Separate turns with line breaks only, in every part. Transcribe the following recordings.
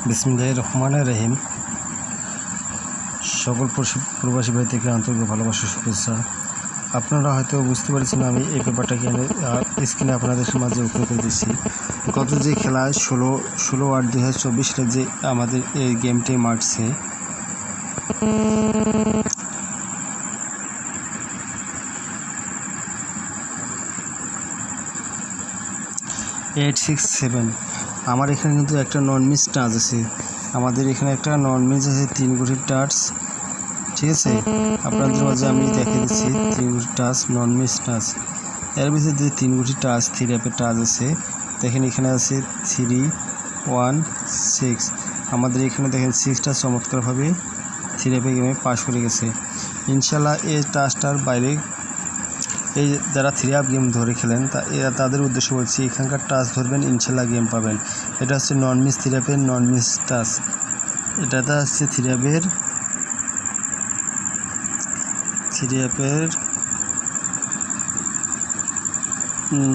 বিসমিল্লাহির রহমানির রহিম। সকল প্রবাসী ভাই থেকে আন্তরিক ভালোবাসা শুভেচ্ছা। আপনারা হয়তো বুঝতে পারছেন আমি এই পেপারটাকে আমি স্ক্রিনে আপনাদের মাঝে ওপেন করে দিচ্ছি। গত যে খেলায় 16/8/2024 সালে যে আমাদের এই গেমটি মারছে, আমার এখানে কিন্তু একটা নন মিস টাচ আছে। আমাদের এখানে একটা নন মিস আছে 3 গুটি টাচ, ঠিক আছে। আপনাদের মাঝে আমি দেখে দিচ্ছি 3 গুটি টাচ, নন মিস টাচ। এর ভিতরে যে 3 গুটি টাচ, 3 অ্যাপের টাচ আছে, দেখেন এখানে আছে 3, 1, 6। আমাদের এখানে দেখেন 6টা চমৎকারভাবে 3 অ্যাপে গেমে পাস করে গেছে। ইনশাল্লাহ এই টাচটার বাইরে এই যারা 3 অ্যাপ গেম ধরে খেলেন তাদের উদ্দেশ্য বলছি, এখানকার টাচ ধরবেন, ইনশাল্লাহ গেম পাবেন। এটা হচ্ছে নন মিস 3 অ্যাপের নন মিস টাচ। এটাতে হচ্ছে 3 অ্যাপের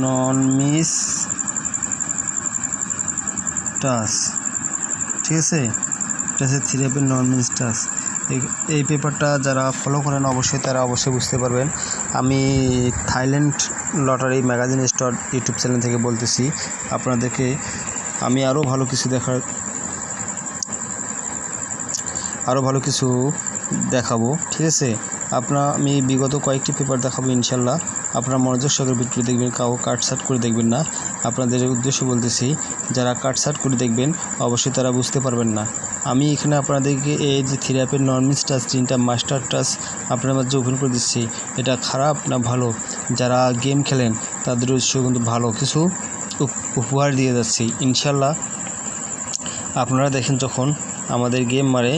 নন মিস টাচ, ঠিক আছে। এটা হচ্ছে 3 অ্যাপের নন মিস টাচ। এই পেপারটা যারা ফলো করেন অবশ্যই তারা অবশ্যই বুঝতে পারবেন। আমি Thailand lottery magazine store YouTube channel থেকে বলতেছি আপনাদেরকে। আমি আরও ভালো কিছু দেখাবো, ঠিক আছে। আমি বিগত কয়েকটি পেপার দেখাবো ইনশাল্লাহ। আপনারা মনোযোগ সহকারে ভিডিও দেখবেন, কাউ কাটসাট করে দেখবেন না। আপনাদের উদ্দেশ্য বলতেছি, যারা কাটসাট করে দেখবেন অবশ্যই তারা বুঝতে পারবেন না। আমি এখানে আপনাদেরকে এই যে 3 অ্যাপের নন মিস টাচ 3টা মাস্টার টাচ আপনার মাঝে ওপেন করে দিচ্ছি। এটা খারাপ না ভালো, যারা গেম খেলেন তাদের উদ্দেশ্য কিন্তু ভালো কিছু উপহার দিয়ে যাচ্ছি ইনশাল্লাহ। আপনারা দেখেন যখন আমাদের গেম মারে,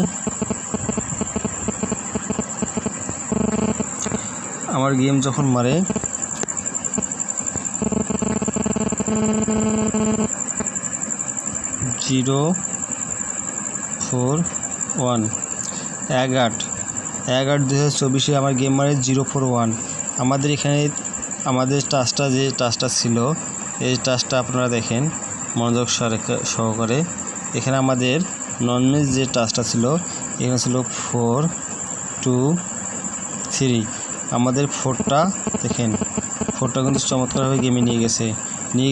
আমার গেম যখন মারে 041 11/8/2024 আমার গেম মারে 041। আমাদের এখানে আমাদের টাচটা যে টাচটা ছিল, এই টাচটা আপনারা দেখেন মনোযোগ সহকারে। এখানে আমাদের নন মিস যে টাচটা ছিল, এখানে ছিল 4, 2, 3। আমাদের 4টা দেখেন, 4টা কিন্তু চমৎকারভাবে গেমে নিয়ে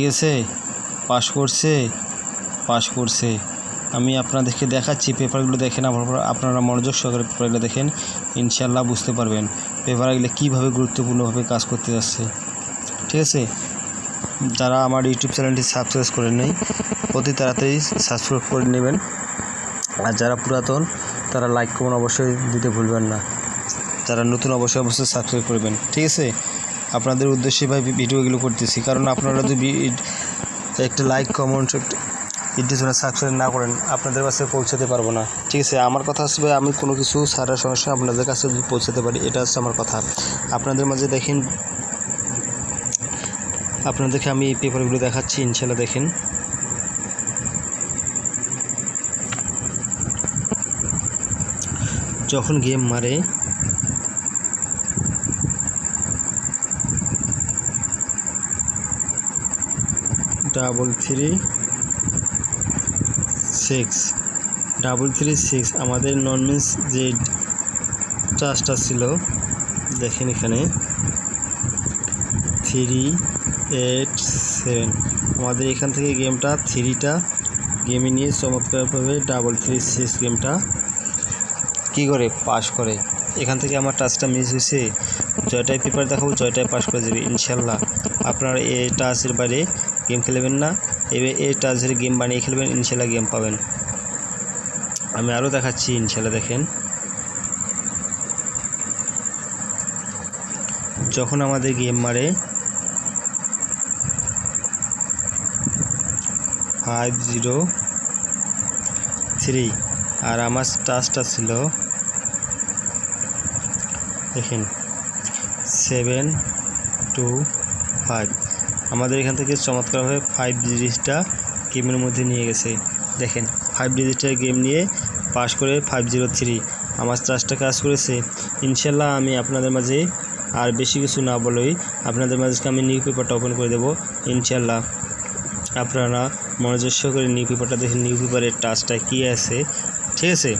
গেছে, পাস করছে। আমি আপনাদেরকে দেখাচ্ছি, পেপারগুলো দেখেন, আপনারা মনোযোগ সহকারে পেপারগুলো দেখেন, ইনশাল্লাহ বুঝতে পারবেন পেপারগুলো কীভাবে গুরুত্বপূর্ণভাবে কাজ করতে যাচ্ছে, ঠিক আছে। যারা আমার ইউটিউব চ্যানেলটি সাবস্ক্রাইব করে নেই, অতি তাড়াতাড়ি সাবস্ক্রাইব করে নেবেন। আর যারা পুরাতন তারা লাইক কমেন্ট অবশ্যই দিতে ভুলবেন না। যারা নতুন অবশ্যই সাবস্ক্রাইব করবেন, ঠিক আছে। আপনাদের উদ্দেশ্যে ভাই ভিডিওগুলো করতেছি, কারণ আপনারা যদি একটা লাইক কমেন্ট ইন্টারেস্ট সাবস্ক্রাইব না করেন আপনাদের কাছে পৌঁছাতে পারবো না, ঠিক আছে। আমার কথা হচ্ছে ভাই, আমি কোনো কিছু সারার সঙ্গে সঙ্গে আপনাদের কাছে পৌঁছাতে পারি, এটা হচ্ছে আমার কথা। আপনাদের মাঝে দেখেন, আপনাদেরকে আমি এই পেপারগুলো দেখাচ্ছি ইনশাল্লাহ। দেখেন যখন গেম মারে 336 আমাদের নন মিস যে টাচটা ছিল, দেখেন এখানে 387। আমাদের এখান থেকে গেমটা 3টা গেমে নিয়ে চমৎকারভাবে 336 গেমটা কী করে পাস করে। এখান থেকে আমার টাচটা মিস হয়েছে, জয়টাই পেপার দেখাবো, জয়টাই পাস করে যাবে ইনশাল্লাহ। আপনারা এই টাচের বাইরে গেম খেলবেন না, এই টাচের গেম বানিয়ে খেলবেন, ইনশাল্লাহ গেম পাবেন। আমি আরও দেখাচ্ছি ইনশাল্লাহ। দেখেন যখন আমাদের গেম মারে 503 আর আমার টাচটা ছিল দেখেন 725। আমাদের এখান থেকে চমৎকারভাবে 5 ডিজিটটা গেমের মধ্যে নিয়ে গেছে। দেখেন 5 ডিজিটের গেম নিয়ে পাস করে 503 আমার টাচটা কাজ করেছে ইনশাল্লাহ। আমি আপনাদের মাঝে আর বেশি কিছু না বলেই আপনাদের মাঝে আমি নিউ পেপারটা ওপেন করে দেবো ইনশাল্লাহ। আপনারা মনোযোগ সহকারে নিউ পেপারটা দেখেন, নিউ পেপারের টাচটা কী আছে। ঠিক আছে,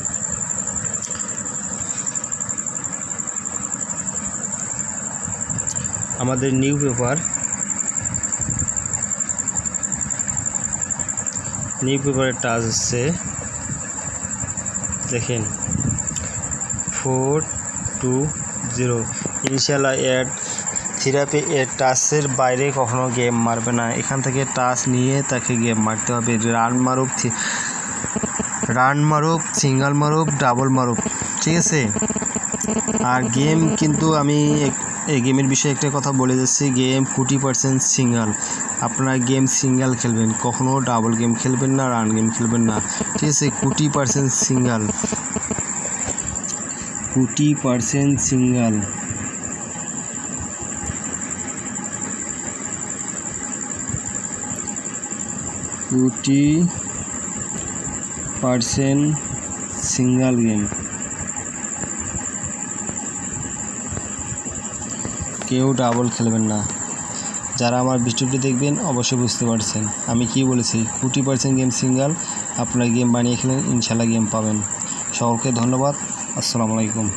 আমাদের নিউ পেপারের টাচ হচ্ছে দেখেন 420। ইনশাল্লাহ থেরাপি এর টাচের বাইরে কখনো গেম মারবে না। এখান থেকে টাচ নিয়ে তাকে গেম মারতে হবে। রান মারুক, সিঙ্গেল মারুক, ডাবল মারুক, ঠিক আছে। আর গেম কিন্তু আমি এই গেমের বিষয়ে একটা কথা বলে যাচ্ছি, গেম 40% সিঙ্গেল। আপনারা গেম সিঙ্গেল খেলবেন, কখনো ডাবল গেম খেলবেন না, রান গেম খেলবেন না, ঠিক আছে। 40% সিঙ্গেল, 40% সিঙ্গেল। সিঙ্গেল গেম, কেউ ডাবল খেলবেন না। যারা আমার ভিডিওটি দেখবেন অবশ্যই বুঝতে পারছেন আমি কি বলেছি। 40% গেম সিঙ্গেল, আপনারা গেম বানিয়ে খেলেন, ইনশাল্লাহ গেম পাবেন। সকলকে ধন্যবাদ। আসসালামু আলাইকুম।